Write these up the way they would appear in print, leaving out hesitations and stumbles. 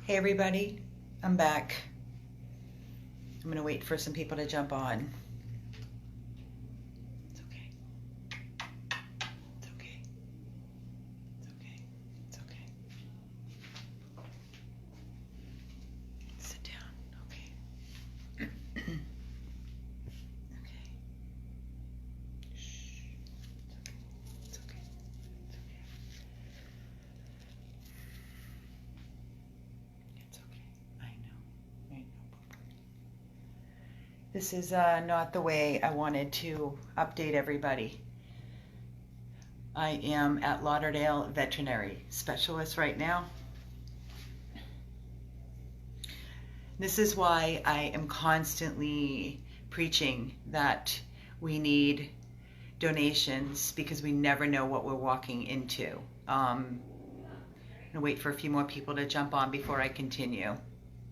Hey everybody, I'm back. I'm gonna wait for some people to jump on. It's okay. It's okay. It's okay. It's okay. Sit down. Okay. Okay. Shh. It's okay. It's okay. It's okay. I know. I know. This is not the way I wanted to update everybody. I am at Lauderdale Veterinary Specialist right now. This is why I am constantly preaching that we need donations, because we never know what we're walking into. I'm gonna wait for a few more people to jump on before I continue.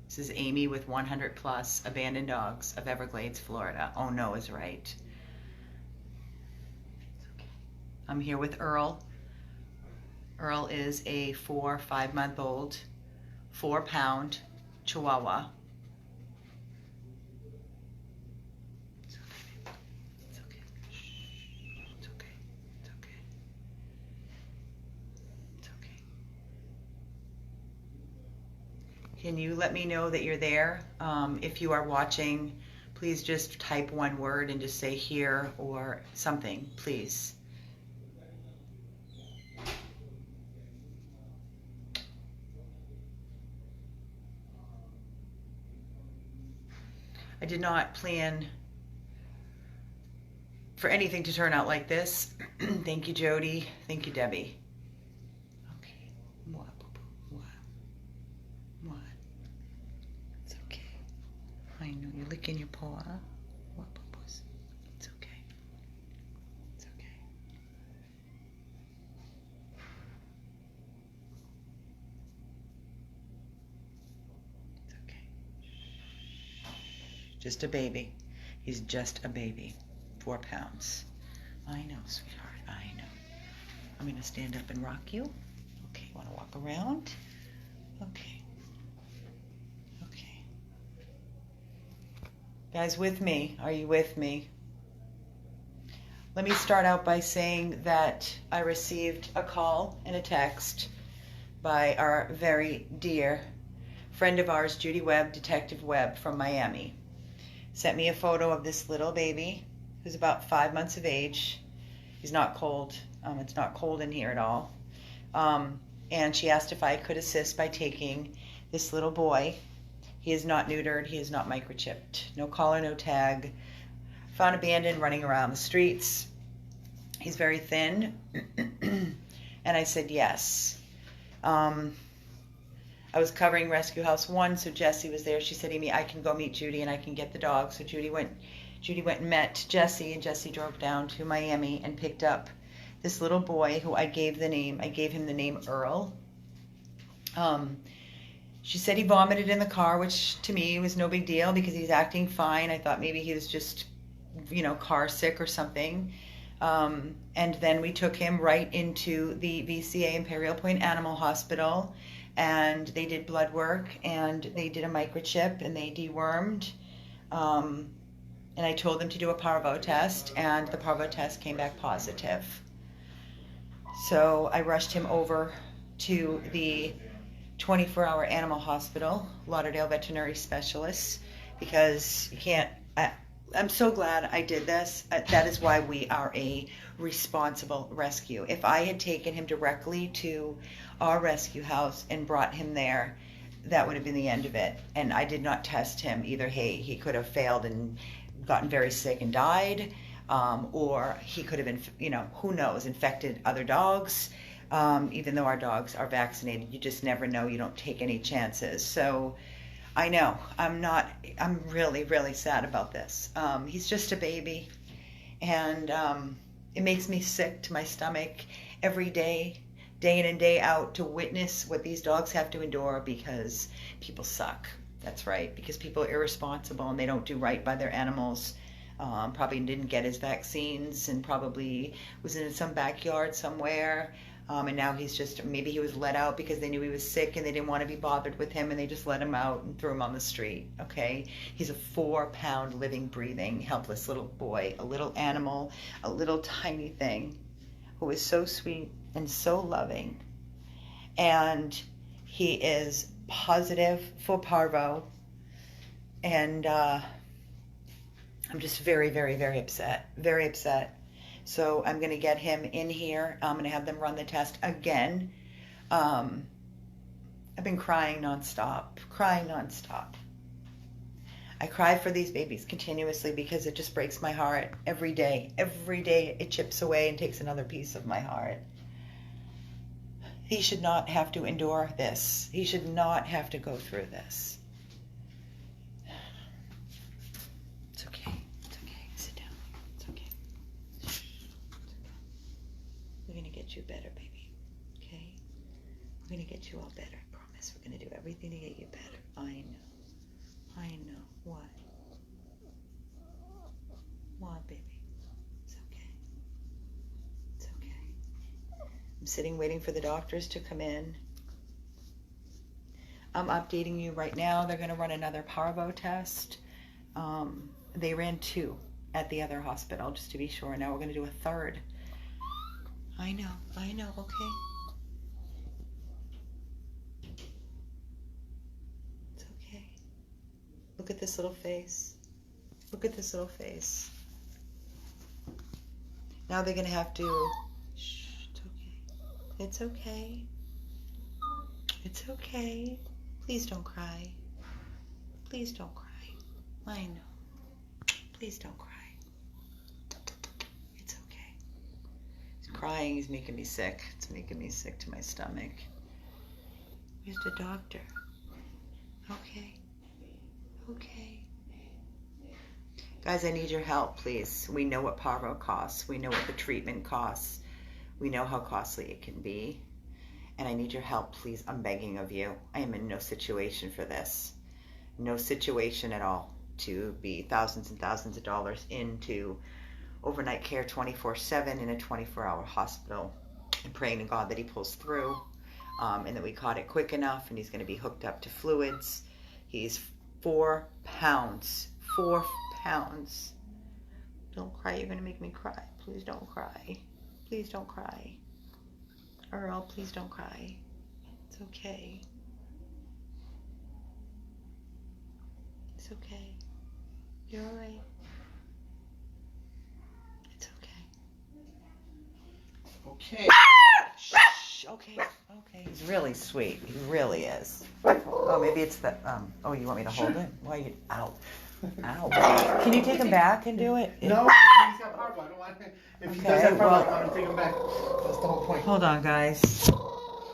This is Amy with 100 Plus Abandoned Dogs of Everglades, Florida. Oh no is right. I'm here with Earl. Earl is a 5-month-old, 4-pound Chihuahua. It's okay. It's okay. Shh. It's okay. It's okay. It's okay. Can you let me know that you're there? If you are watching, please just type one word and just say here or something, please. I did not plan for anything to turn out like this. Thank you, Jody. Thank you, Debbie. Okay. What? It's okay. I know you're licking your paw. What? It's okay. It's okay. It's okay. Just a baby. He's just a baby. 4 pounds. I know, sweetheart. I know. I'm going to stand up and rock you. Okay, want to walk around? Okay. Okay. Guys, with me? Are you with me? Let me start out by saying that I received a call and a text by our very dear friend of ours, Judy Webb, Detective Webb from Miami. Sent me a photo of this little baby who's about 5 months of age. He's not cold. It's not cold in here at all. And she asked if I could assist by taking this little boy. He is not neutered. He is not microchipped. No collar, no tag. Found abandoned, running around the streets. He's very thin. And I said yes. I was covering Rescue House 1, so Jessie was there. She said, Amy, I can go meet Judy and I can get the dog. So Judy went and met Jessie, and Jessie drove down to Miami and picked up this little boy who I gave him the name Earl. She said he vomited in the car, which to me was no big deal because he's acting fine. I thought maybe he was just, car sick or something. And then we took him right into the VCA Imperial Point Animal Hospital, and they did blood work, and they did a microchip, and they dewormed. And I told them to do a Parvo test, and the Parvo test came back positive. So I rushed him over to the 24-hour animal hospital, Lauderdale Veterinary Specialist, because you can't... I'm so glad I did this. That is why we are a responsible rescue. If I had taken him directly to our rescue house and brought him there, that would have been the end of it. And I did not test him either. Hey, he could have failed and gotten very sick and died, or he could have been, who knows, infected other dogs. Even though our dogs are vaccinated, you just never know. You don't take any chances. So I know I'm really, really sad about this. He's just a baby, and it makes me sick to my stomach every day in and day out, to witness what these dogs have to endure because people suck. That's right, because people are irresponsible and they don't do right by their animals. Probably didn't get his vaccines and probably was in some backyard somewhere. And now he's just, maybe he was let out because they knew he was sick and they didn't want to be bothered with him, and they just let him out and threw him on the street, okay? He's a 4-pound living, breathing, helpless little boy, a little animal, a little tiny thing who is so sweet and so loving. And he is positive for Parvo. And I'm just very, very, very upset. Very upset. So I'm going to get him in here. I'm going to have them run the test again. I've been crying nonstop. I cry for these babies continuously because it just breaks my heart every day. Every day it chips away and takes another piece of my heart. He should not have to endure this. He should not have to go through this. It's okay. It's okay. Sit down. It's okay. It's okay. We're going to get you better, baby. Okay? We're going to get you all better. I promise. We're going to do everything to get you better. I know. I know. What? What, baby? It's okay. It's okay. I'm sitting waiting for the doctors to come in. I'm updating you right now. They're going to run another Parvo test. They ran 2 at the other hospital, just to be sure. Now we're going to do a 3rd. I know, okay? It's okay. Look at this little face. Look at this little face. Now they're going to have to... Shh, it's okay. It's okay. It's okay. Please don't cry. Please don't cry. I know. Please don't cry. It's okay. He's crying. He's making me sick. It's making me sick to my stomach. Where's the doctor? Okay. Okay. Guys, I need your help, please. We know what Parvo costs. We know what the treatment costs. We know how costly it can be. And I need your help, please. I'm begging of you. I am in no situation for this. No situation at all to be thousands and thousands of dollars into overnight care 24/7 in a 24-hour hospital, and praying to God that he pulls through, and that we caught it quick enough, and he's going to be hooked up to fluids. He's 4 pounds. 4 pounds. Don't cry. You're going to make me cry. Please don't cry. Please don't cry. Earl, please don't cry. It's okay. It's okay. You're all right. It's okay. Okay. Shh. Okay. Okay. He's really sweet. He really is. Oh, maybe it's the, oh, you want me to hold it? Why you, ow. Ow. Can you take him back and do it? No, he's got Parvo. I don't want him. If he does have Parvo, I want him to take him back. That's the whole point. Hold on, guys.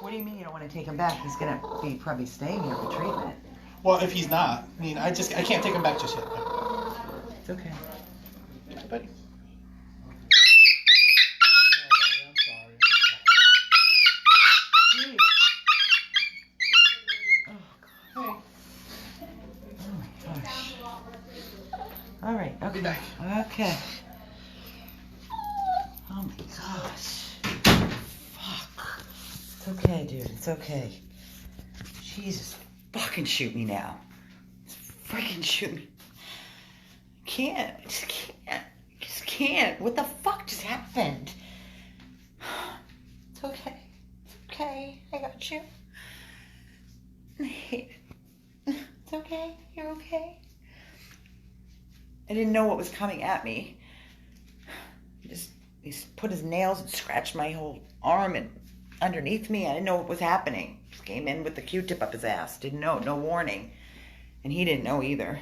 What do you mean you don't want to take him back? He's going to be probably staying here for treatment. Well, if he's not, I mean, I can't take him back just yet. It's okay. Buddy. All right, I'll be okay. back. Okay. Oh my gosh. Fuck. It's okay, dude. It's okay. Jesus, fucking shoot me now. Just freaking shoot me. I can't. I just can't. I just can't. What the fuck just happened? It's okay. It's okay. I got you. I hate it. It's okay. You're okay. I didn't know what was coming at me. He put his nails and scratched my whole arm and underneath me. I didn't know what was happening. Just came in with the Q-tip up his ass. Didn't know, no warning. And he didn't know either.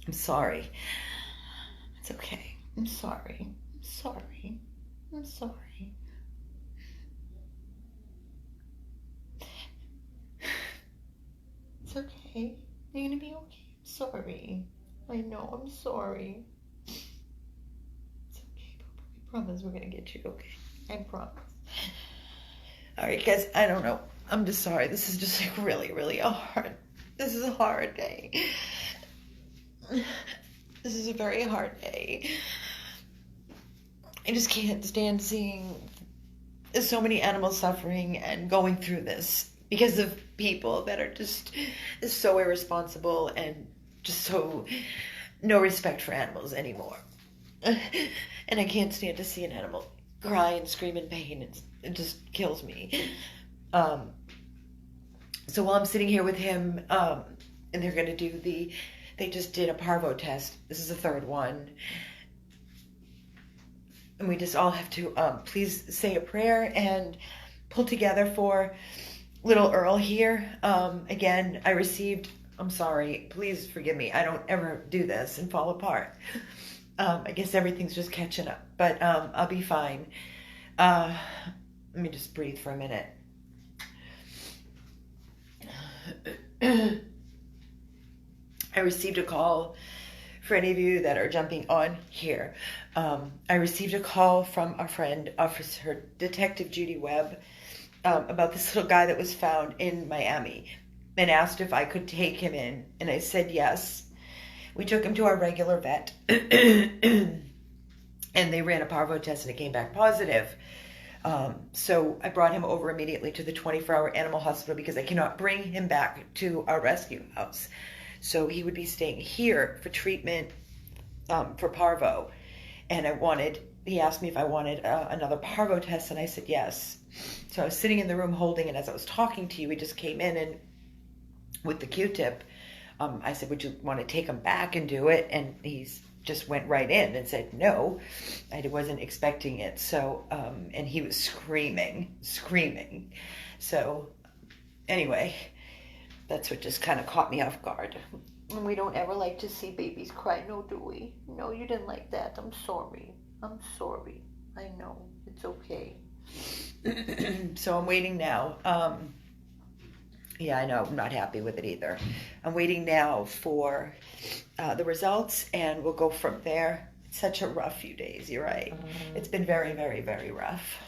I'm sorry. It's okay. I'm sorry. I'm sorry. I'm sorry. It's okay. You're gonna be okay. I'm sorry. I know, I'm sorry. It's okay, Papa. We promise we're gonna get you okay. I promise. Alright, guys, I don't know. I'm just sorry. This is just like really, really hard. This is a hard day. This is a very hard day. I just can't stand seeing so many animals suffering and going through this because of people that are just so irresponsible and just so no respect for animals anymore. And I can't stand to see an animal cry and scream in pain. It just kills me. So while I'm sitting here with him, and they're going to do they just did a parvo test. This is the third one. And we just all have to please say a prayer and pull together for little Earl here. Again, I'm sorry, please forgive me. I don't ever do this and fall apart. I guess everything's just catching up, but I'll be fine. Let me just breathe for a minute. I received a call, for any of you that are jumping on here. I received a call from a friend, Officer Detective Judy Webb, about this little guy that was found in Miami, and asked if I could take him in, and I said yes. We took him to our regular vet, and they ran a parvo test, and it came back positive. So I brought him over immediately to the 24-hour animal hospital because I cannot bring him back to our rescue house. So he would be staying here for treatment for parvo. And he asked me if I wanted another parvo test, and I said yes. So I was sitting in the room holding it. As I was talking to you, we just came in, and with the Q-tip, I said, would you want to take him back and do it? And he's just went right in and said no. I wasn't expecting it. So, and he was screaming. So anyway, that's what just kind of caught me off guard. And we don't ever like to see babies cry, no, do we? No, you didn't like that. I'm sorry. I know. It's okay. So I'm waiting now. Yeah, I know. I'm not happy with it either. I'm waiting now for the results, and we'll go from there. It's such a rough few days. You're right. It's been very, very, very rough.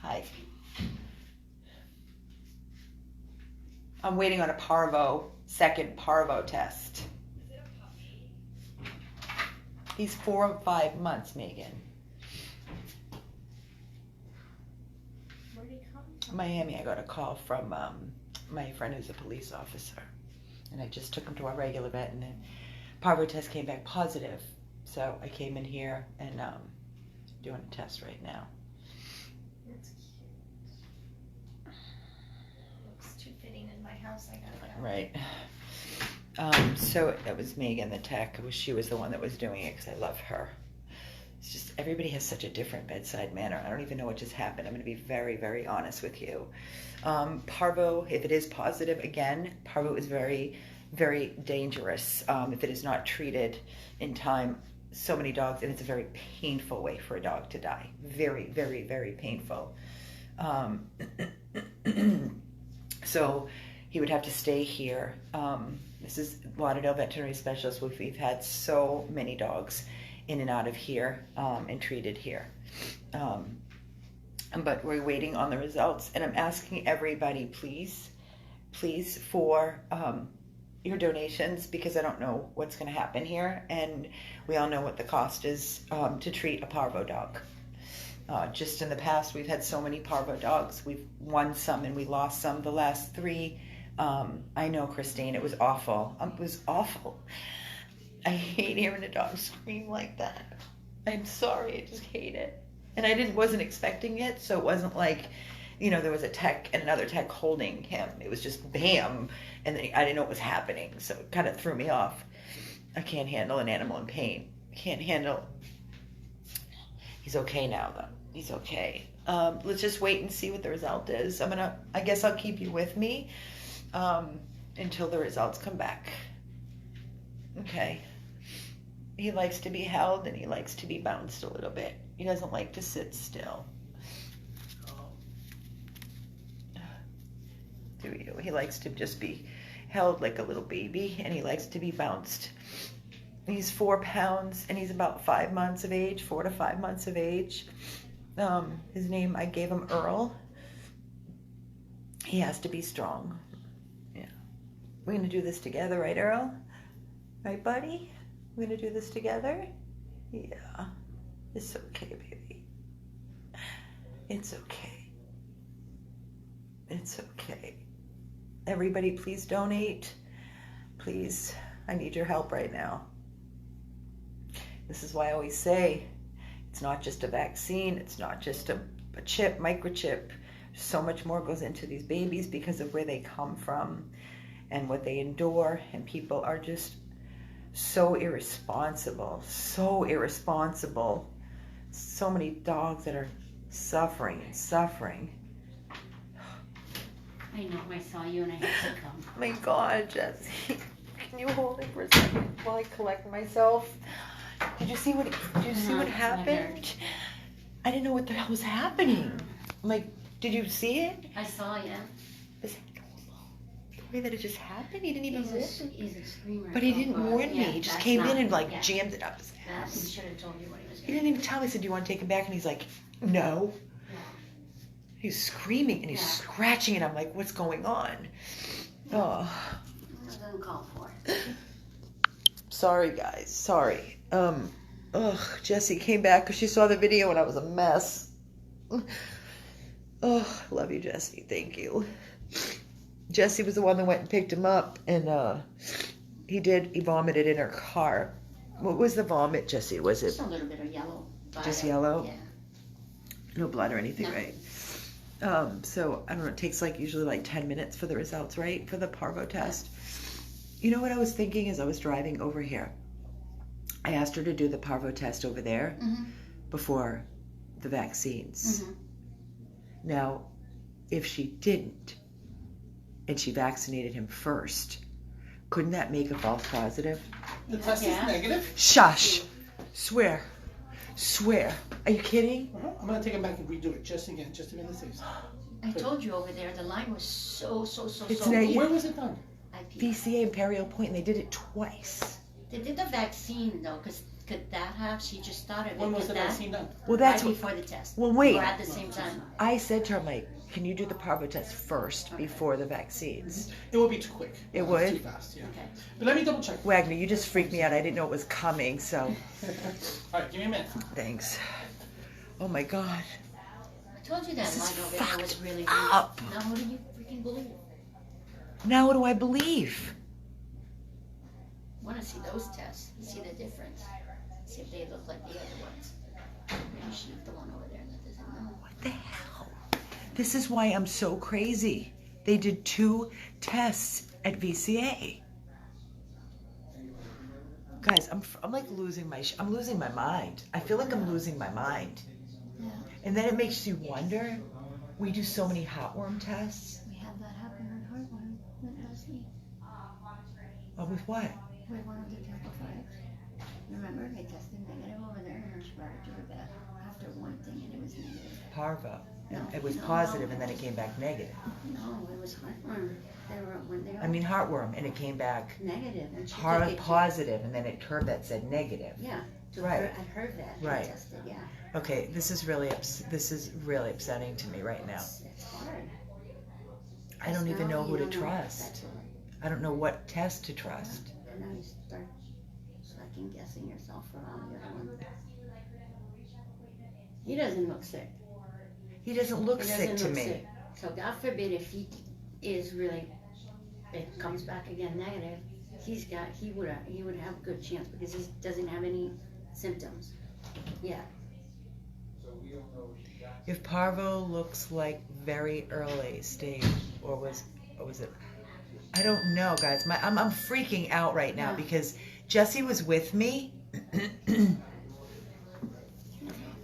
Hi. I'm waiting on a second parvo test. Is it a puppy? He's 4 or 5 months, Megan. Where'd he come from? Miami. I got a call from my friend who's a police officer, and I just took him to our regular vet, and the parvo test came back positive. So I came in here and doing a test right now. That's cute. Looks too fitting in my house. I gotta go. Right. So that was Megan, the tech. She was the one that was doing it because I love her. It's just everybody has such a different bedside manner. I don't even know what just happened. I'm going to be very, very honest with you. Parvo, if it is positive, again, parvo is very, very dangerous if it is not treated in time. So many dogs, and it's a very painful way for a dog to die. Very, very, very painful. So he would have to stay here. This is Lauderdale Veterinary Specialist. We've had so many dogs in and out of here and treated here. But we're waiting on the results, and I'm asking everybody, please, for your donations, because I don't know what's going to happen here, and we all know what the cost is to treat a parvo dog. Just in the past, we've had so many parvo dogs. We've won some and we lost some. The last 3, I know, Christine, it was awful. It was awful. I hate hearing a dog scream like that. I'm sorry, I just hate it. And I wasn't expecting it, so it wasn't like, there was a tech and another tech holding him. It was just bam, and then I didn't know what was happening, so it kind of threw me off. I can't handle an animal in pain. He's okay now, though. He's okay. Let's just wait and see what the result is. I guess I'll keep you with me until the results come back. Okay. He likes to be held, and he likes to be bounced a little bit. He doesn't like to sit still. He likes to just be held like a little baby, and he likes to be bounced. He's 4 pounds, and he's about 5 months of age, 4 to 5 months of age. His name, I gave him Earl. He has to be strong. Yeah. We're going to do this together, right, Earl? Right, buddy? We're going to do this together? Yeah. It's okay, baby. It's okay. It's okay. Everybody, please donate. Please, I need your help right now. This is why I always say, it's not just a vaccine. It's not just a chip, microchip. So much more goes into these babies because of where they come from and what they endure. And people are just so irresponsible. So irresponsible. So many dogs that are suffering and suffering. I know, I saw you and I had to come. My God, Jesse. Can you hold it for a second while I collect myself? Did you see what happened? I didn't know what the hell was happening. Like, did you see it? I saw, yeah. Was it normal? The way that it just happened? He didn't even warn me. He's a screamer. But he didn't warn me. He just came in and like jammed it up his He ass. should have told you what he was He going didn't even tell me. I said, do you want to take him back? And he's like, no. He's screaming and he's scratching and I'm like, what's going on? Oh. It was uncalled for. Sorry, guys. Sorry. Jessie came back because she saw the video and I was a mess. Oh, love you, Jessie. Thank you. Jessie was the one that went and picked him up, and he vomited in her car. What was the vomit, Jessie? Was it Just a little bit of yellow. just yellow? Yeah. No blood or anything, No. right? So, I don't know, it takes usually 10 minutes for the results, right? For the Parvo test. You know what I was thinking as I was driving over here? I asked her to do the Parvo test over there before the vaccines. Mm-hmm. Now, if she didn't, and she vaccinated him first, couldn't that make a false positive? The test is negative? Shush! Swear. Are you kidding? I'm going to take him back and redo it just again, just to be on the safe side. I told you over there, the line was so It's so negative. Where was it done? IP. VCA Imperial Point, and they did it twice. They did the vaccine though, because could that have? She just thought of it. When was could the that- vaccine done? Well, that's right what before the test. Well, wait. Or at the same time. I said to her, I'm like, can you do the Parvo test first before the vaccines? It would be too quick. It It's would? too fast, yeah. Okay. But let me double check. Wagner, you just freaked me out. I didn't know it was coming, so All right, give me a minute. thanks. Oh my God. I told you that This is line over there was fucked really up. Now what do you freaking believe? Now what do I believe? Want to see those tests? See the difference. See if they look like the other ones. Maybe she's the one over there that doesn't know. What the hell? This is why I'm so crazy. They did 2 tests at VCA. Guys, I'm like losing I'm losing my mind. I feel like I'm losing my mind. Yeah. And then it makes you wonder. We do so many heartworm tests. We had that happen on Heartworm with LC. Oh, with what? With one of the Templifieds. Remember, they tested negative over there and she brought it to her vet after one thing and it was negative. Parvo. No, It was no, positive no. and then it came back negative. No, it was Heartworm. When they were I mean heartworm and it came back negative. And she took it to- positive and then it curved that said negative. Yeah. To Right. her, at her vet. they Right. Tested, yeah. Okay, this is really upsetting to me right now. It's hard. I don't even Now know who you to don't know. trust. That's it. I don't know what test to trust. And now you start second guessing yourself for all the other ones. He doesn't look sick. He doesn't look He sick doesn't to look me. sick. So God forbid if he is really, it comes back again negative, he would have a good chance because he doesn't have any symptoms. Yeah. If Parvo looks like very early stage, or was it? I don't know, guys. I'm freaking out right now Yeah. because Jesse was with me.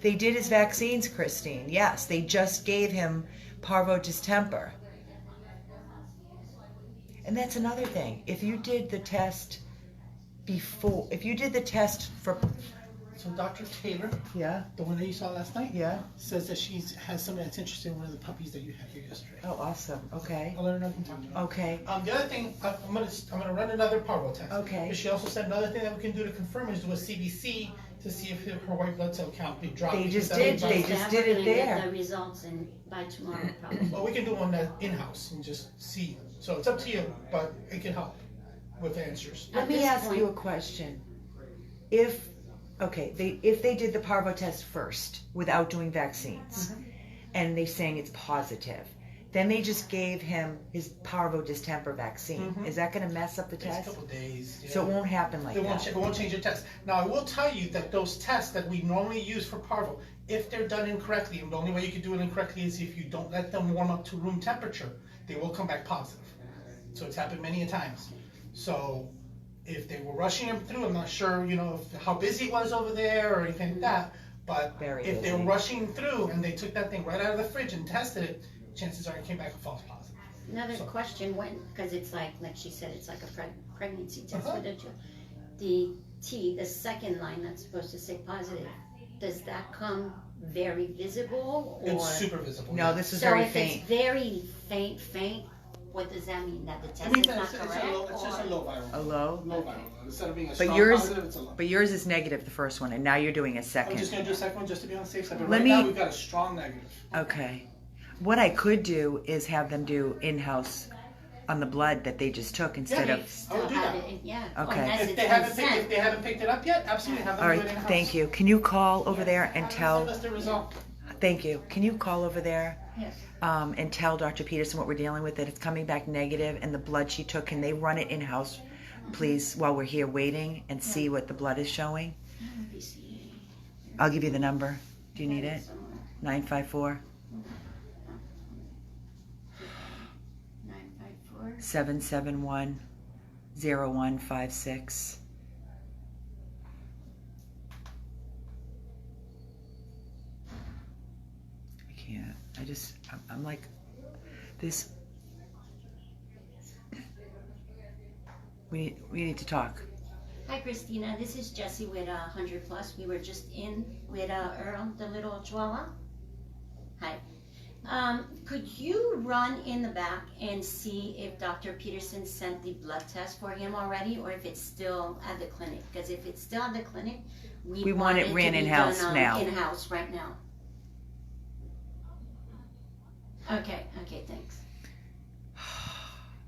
They did his vaccines, Christine. Yes, they just gave him Parvo distemper. And that's another thing. If you did the test for, So Dr. Taylor, yeah, the one that you saw last night, yeah. says that she has somebody that's interested in one of the puppies that you had here yesterday. Oh, awesome. Okay. I'll let her know I can talk to you. Okay. The other thing, I'm gonna run another Parvo test. Okay. But she also said another thing that we can do to confirm is do a CBC to see if her white blood cell count did drop. They because just that did. would drop- They just did it there. Get the results by tomorrow probably. Well, we can do one in-house and just see. So it's up to you, but it can help with answers. Let At me this ask point- you a question. If they did the Parvo test first without doing vaccines, and they're saying it's positive. Then they just gave him his parvo distemper vaccine. Mhm. Is that going to mess up the It's test? a couple days. Yeah. So it won't happen like It won't, that. it won't change your test. Now, I will tell you that those tests that we normally use for parvo, if they're done incorrectly, and the only way you can do it incorrectly is if you don't let them warm up to room temperature, they will come back positive. So it's happened many a times. So if they were rushing him through, I'm not sure, how busy it was over there or anything like that, but Very if they were busy. rushing through and they took that thing right out of the fridge and tested it, chances are it came back a false positive. Another So- question, because it's like she said, it's like a pregnancy test Uh-huh. for the child. The the second line that's supposed to say positive, does that come very visible? Or? It's super visible. No, this is So very if faint. it's very faint, what does that mean? That the I test mean, is not it's correct? just a low viral. A low? Low viral. Instead of being a But strong yours, positive, it's a low. but yours is negative, the first one, and now you're doing a I'm second. just gonna do a second one just to be on the safe side, but Let right me- now we've got a strong negative. Okay. What I could do is have them do in-house on the blood that they just took instead Yeah. of. Still do have that. it, yeah. Okay. Unless If it's they been haven't sent. if they haven't picked it up yet, absolutely have them All do right, it in-house. thank you. Can you call over there and tell? That's the result. Thank you. Can you call over there Yes. and tell Dr. Peterson what we're dealing with, that it's coming back negative, and the blood she took, can they run it in-house, please, while we're here waiting and see what the blood is showing? I'll give you the number. Do you need it? 954 954. 771 0156. I can't. I'm like this. We need to talk. Hi Christina, this is Jessie with 100 Plus. We were just in with Earl, the little chihuahua. Hi. Could you run in the back and see if Dr. Peterson sent the blood test for him already, or if it's still at the clinic? Because if it's still at the clinic, we want it ran to be in-house done, now. In-house right now. Okay, thanks.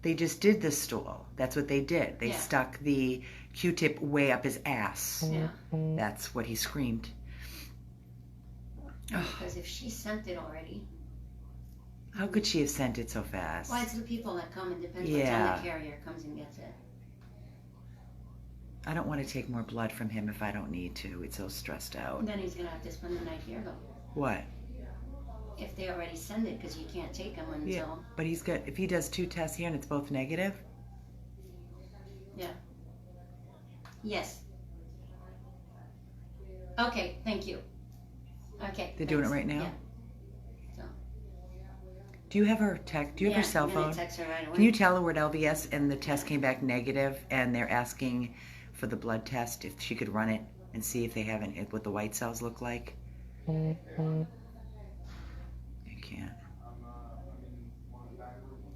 They just did this stool. That's what they did. They Yeah. stuck the Q-tip way up his ass. Yeah. That's what he screamed. Because if she sent it already, How could she have sent it so fast? well, it's the people that come. It depends what Yeah. time the carrier comes and gets it. I don't want to take more blood from him if I don't need to. It's so stressed out. And then he's gonna have to spend the night here, though. What? If they already send it, because you can't take them until. Yeah. But he's got, if he does 2 tests here and it's both negative, Yes. Okay, thank you. Okay. they're doing it thanks. right now? Yeah. Do you have her text? Do you have her cell I'm gonna phone? text her right away. Can you tell her we're at LVS and the test came back negative and they're asking for the blood test, if she could run it and see if they have what the white cells look like? I can't.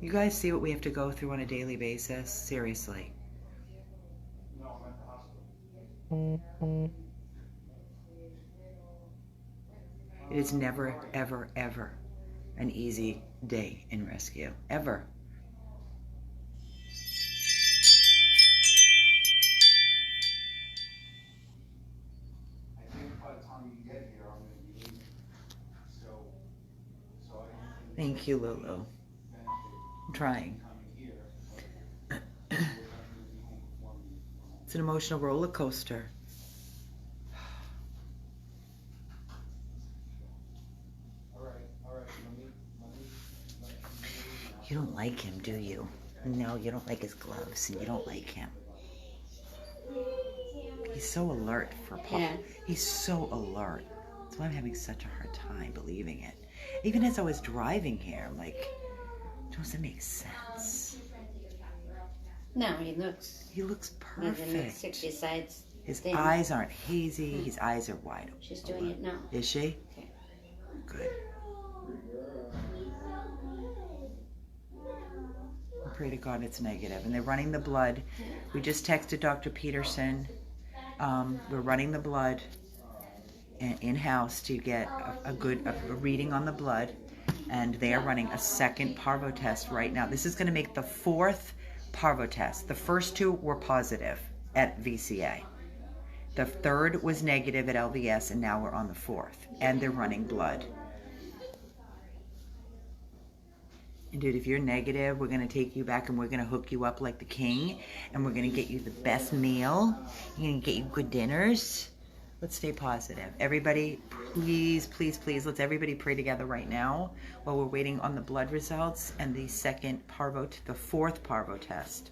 You guys see what we have to go through on a daily basis? Seriously. It is never, ever, ever an easy day in rescue. Ever. Thank you, Lulu. I'm trying. It's an emotional roller coaster. You don't like him, do you? No, you don't like his gloves, and you don't like him. He's so alert for Paul. Yeah. He's so alert. That's why I'm having such a hard time believing it. Even as I was driving here, I'm like, doesn't make sense. No, he looks. He looks Perfect. perfect. Besides, His thin. eyes aren't hazy. His eyes are wide open. She's doing it now. Is she? Okay. Good. I pray to God it's negative. And they're running the blood. We just texted Dr. Peterson. We're running the blood in-house to get a good reading on the blood. And they are running a second parvo test right now. This is going to make the 4th parvo test. The first 2 were positive at VCA. The 3rd was negative at LVS, and now we're on the 4th. And they're running blood. And dude, if you're negative, we're gonna take you back and we're gonna hook you up like the king, and we're gonna get you the best meal. We're gonna get you good dinners. Let's stay positive. Everybody, please, please, please, let's everybody pray together right now while we're waiting on the blood results and the fourth Parvo test.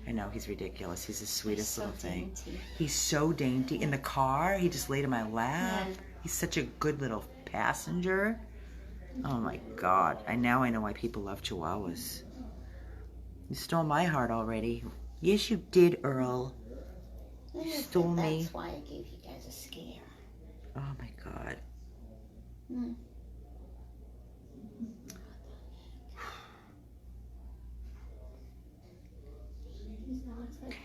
I know, he's ridiculous. He's the sweetest little thing. He's so dainty. In the car, he just laid in my lap. Yeah. He's such a good little passenger. Oh my God. Now I know why people love Chihuahuas. You stole my heart already. Yes, you did, Earl. You stole me. That's why I gave you guys a scare. Oh my God.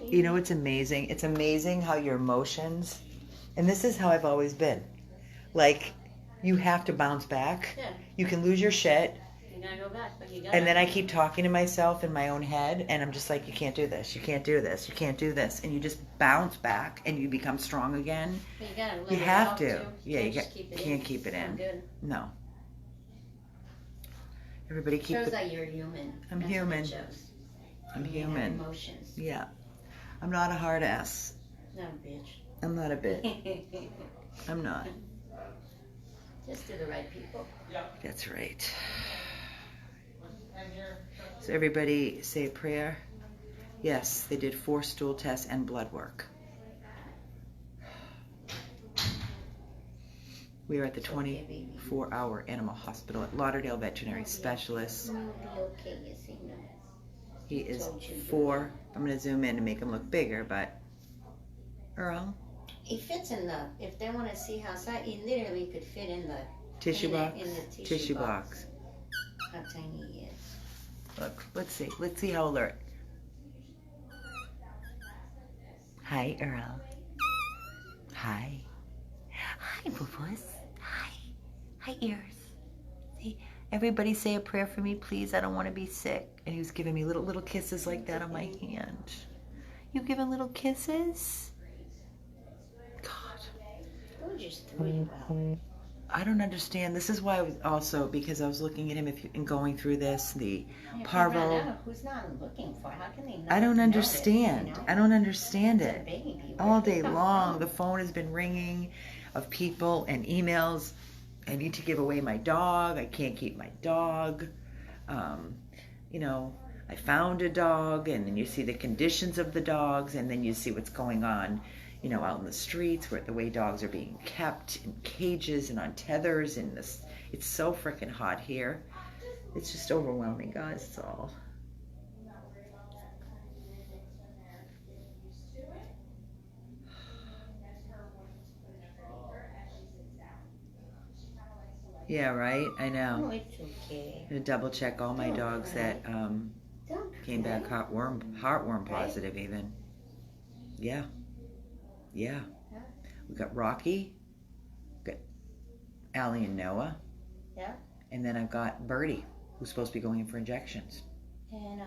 You know, it's amazing. It's amazing how your emotions, and this is how I've always been. Like, you have to bounce back. Yeah. You can lose your shit. You gotta go back, but you gotta. And then I keep talking to myself in my own head, and I'm just like, you can't do this. You can't do this. You can't do this. And you just bounce back, and you become strong again. But you gotta. You have to. Too. Yeah, you can't keep it in. Good. No. Everybody keep shows it. that you're human. I'm That's human. what it shows. I'm You human. have emotions. Yeah. I'm not a hard ass. No, bitch. I'm not a bitch. I'm not. Just to the right people. That's right. So everybody say a prayer. Yes, they did 4 stool tests and blood work. We are at the 24-hour animal hospital at Lauderdale Veterinary Specialists. You'll be okay, yes, you know. He is 4. I'm going to zoom in and make him look bigger, but Earl? He fits in the, if they want to see how size, he literally could fit in the tissue box? In the tissue box. How tiny he is. Look, let's see how alert. Hi, Earl. Hi. Hi, Boo-Boos. Hi. Hi, ears. See, everybody say a prayer for me, please. I don't want to be sick. And he was giving me little kisses like that on my hand. You giving little kisses? God. Who just threw you out? I don't understand. This is why I was also, because I was looking at him and going through this, the Parvo. Who's not looking for? How can they not? I don't understand. Notice, I don't understand it's it. a baby. All day long, the phone has been ringing of people and emails. I need to give away my dog. I can't keep my dog. You know, I found a dog, and then you see the conditions of the dogs, and then you see what's going on, you know, out in the streets, where the way dogs are being kept in cages and on tethers, and this, it's so freaking hot here. It's just overwhelming, guys. It's all. Yeah, right? I know. Oh, it's okay. I'm gonna double check all my dogs that came back heartworm positive even. Yeah. Yeah. We got Rocky, got Allie and Noah. Yeah. And then I've got Birdie, who's supposed to be going in for injections. And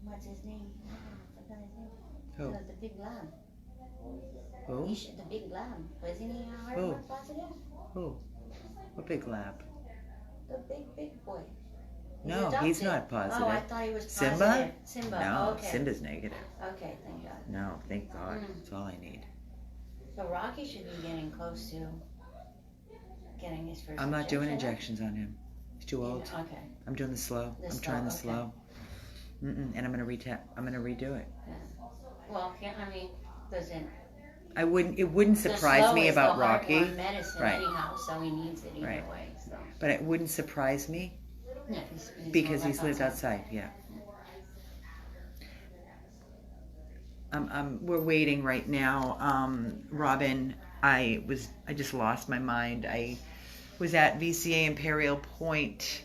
what's his name? I forgot his name. Who? The big lab. Who? The big lab. Wasn't he Who? heartworm positive? Who? What big lab? The big boy. No, he's not positive. Oh, I thought he was Simba? positive. Simba? No, Oh, okay. Simba's negative. Okay, thank God. No, thank God. That's all I need. So Rocky should be getting close to getting his first I'm not doing injection. injections on him. He's too old. Okay. I'm doing the slow. I'm trying the slow. And I'm gonna redo it. Yeah. Well, I mean, doesn't. It wouldn't surprise me about Rocky. Medicine Right. Anyhow, so he needs it either Right. way. So. But it wouldn't surprise me Yeah, because he's lived outside. Yeah. We're waiting right now. Robin, I just lost my mind. I was at VCA Imperial Point.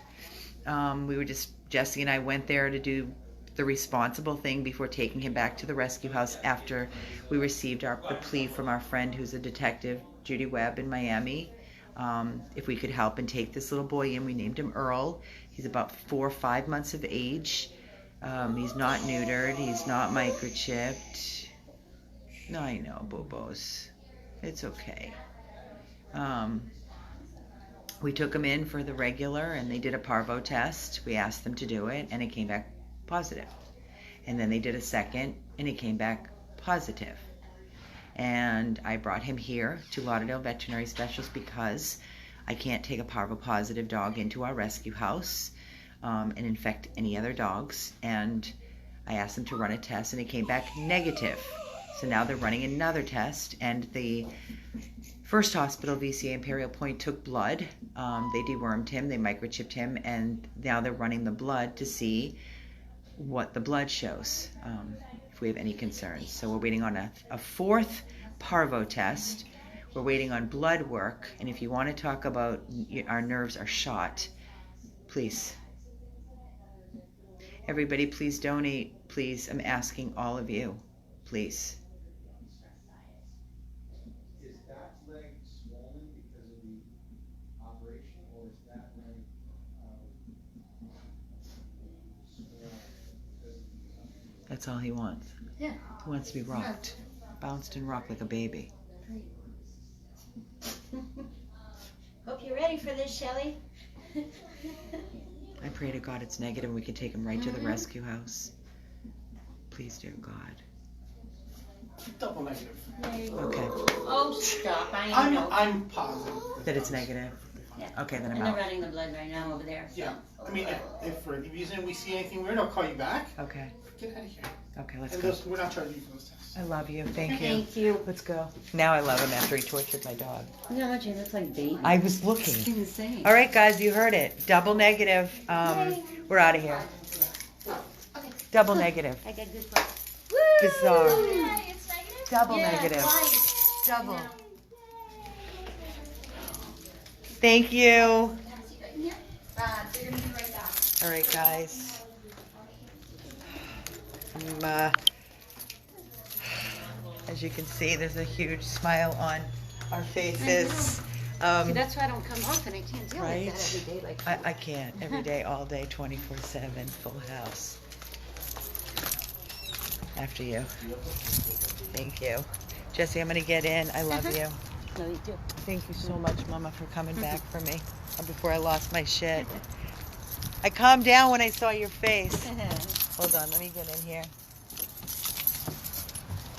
Jesse and I went there to do the responsible thing before taking him back to the rescue house after we received the plea from our friend who's a detective, Judy Webb in Miami. If we could help and take this little boy in. We named him Earl. He's about 4 or 5 months of age. He's not neutered. He's not microchipped. No, I know, Bobos. It's okay. We took him in for the regular, and they did a parvo test. We asked them to do it, and it came back positive. And then they did a second, and it came back positive. And I brought him here to Lauderdale Veterinary Specialists because I can't take a parvo positive dog into our rescue house and infect any other dogs. And I asked them to run a test, and it came back negative. So now they're running another test, and the first hospital, VCA Imperial Point, took blood. They dewormed him, they microchipped him, and now they're running the blood to see what the blood shows, if we have any concerns. So we're waiting on a fourth parvo test. We're waiting on blood work, and if you want to talk about our nerves are shot, please. Everybody, please donate. Please, I'm asking all of you, please. Is that leg swollen because of the operation, or is that leg swollen because of the That's all he wants. Yeah. He wants to be rocked. Bounced and rocked like a baby. Hope you're ready for this, Shelley. I pray to God it's negative and we can take him right to the rescue house. Please, dear God. Double negative. Okay. Oh, stop. I know. I'm positive. That it's negative? Yeah. Okay, then I'm And they're out. running the blood right now over there. So. Yeah. I mean, if for any reason we see anything weird, I'll call you back. Okay. Get out of here. Okay, let's And go. we're not charging you for those tests. I love you. Thank you. Thank you. Let's go. Now I love him after he tortured my dog. No, you look like baby. I was looking. It's insane. All right, guys, you heard it. Double negative. We're out of here. Okay. Double negative. I got good thoughts. Bizarre. Yay, it's negative? Double Yeah, negative. twice. Double. Thank you. So you're gonna be right back. All right, guys. As you can see, there's a huge smile on our faces. See, that's why I don't come often. I can't deal Right? with that every day. Like I can't. Every day, all day, 24/7, full house. After you. Thank you. Jesse, I'm going to get in. I love you. No, you do. Thank you so much, Mama, for coming back for me before I lost my shit. I calmed down when I saw your face. Hold on, let me get in here.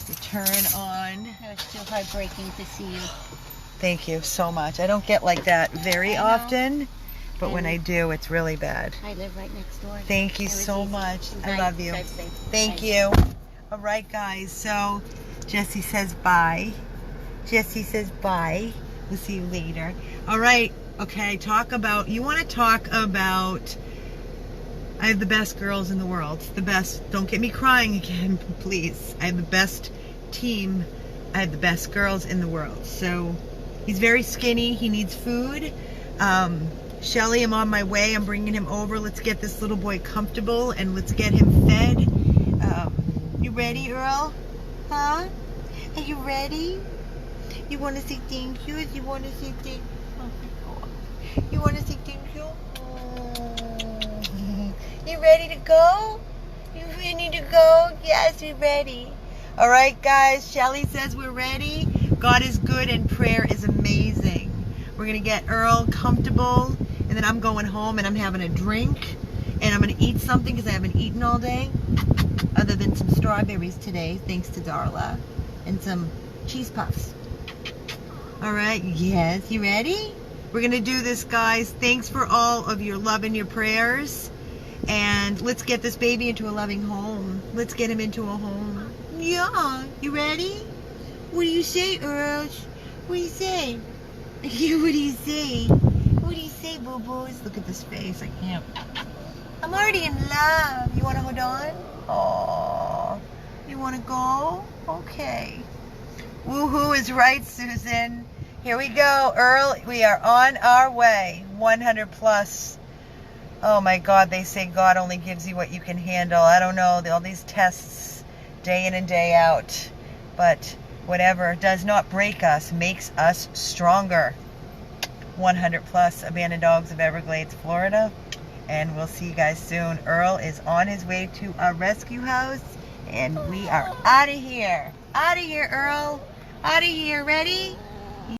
You turn on. It was too heartbreaking to see you. Thank you so much. I don't get like that very I know. often, but I when know. I do, it's really bad. I live right next door. Thank you It was so easy. much. I Bye. love you. Drive safe. Thank Bye. you. All right, guys. So Jesse says bye. Jesse says bye. We'll see you later. All right. Okay. You want to talk about, I have the best girls in the world. The best. Don't get me crying again, please. I have the best team. I have the best girls in the world. So he's very skinny. He needs food. Shelly, I'm on my way. I'm bringing him over. Let's get this little boy comfortable and let's get him fed. You ready, Earl? Huh? Are you ready? You want to say thank you? You want to say thank you? You want to say thank you? You ready to go? You ready to go? Yes, we're ready. All right, guys. Shelly says we're ready. God is good and prayer is amazing. We're going to get Earl comfortable, and then I'm going home and I'm having a drink, and I'm going to eat something because I haven't eaten all day, other than some strawberries today, thanks to Darla, and some cheese puffs. All right, yes, you ready? We're going to do this, guys. Thanks for all of your love and your prayers, and let's get this baby into a loving home. Let's get him into a home. Yeah, you ready? What do you say, Earl? What do you say? What do you say? What do you say, boo-boos? Look at this face. I can't. I'm already in love. You want to hold on? Oh, you want to go? Okay. Woohoo is right, Susan. Here we go, Earl. We are on our way. 100 plus. Oh my God, they say God only gives you what you can handle. I don't know, all these tests day in and day out. But whatever does not break us makes us stronger. 100 plus abandoned dogs of Everglades, Florida. And we'll see you guys soon. Earl is on his way to our rescue house. And we are out of here. Out of here, Earl. Out of here. Ready?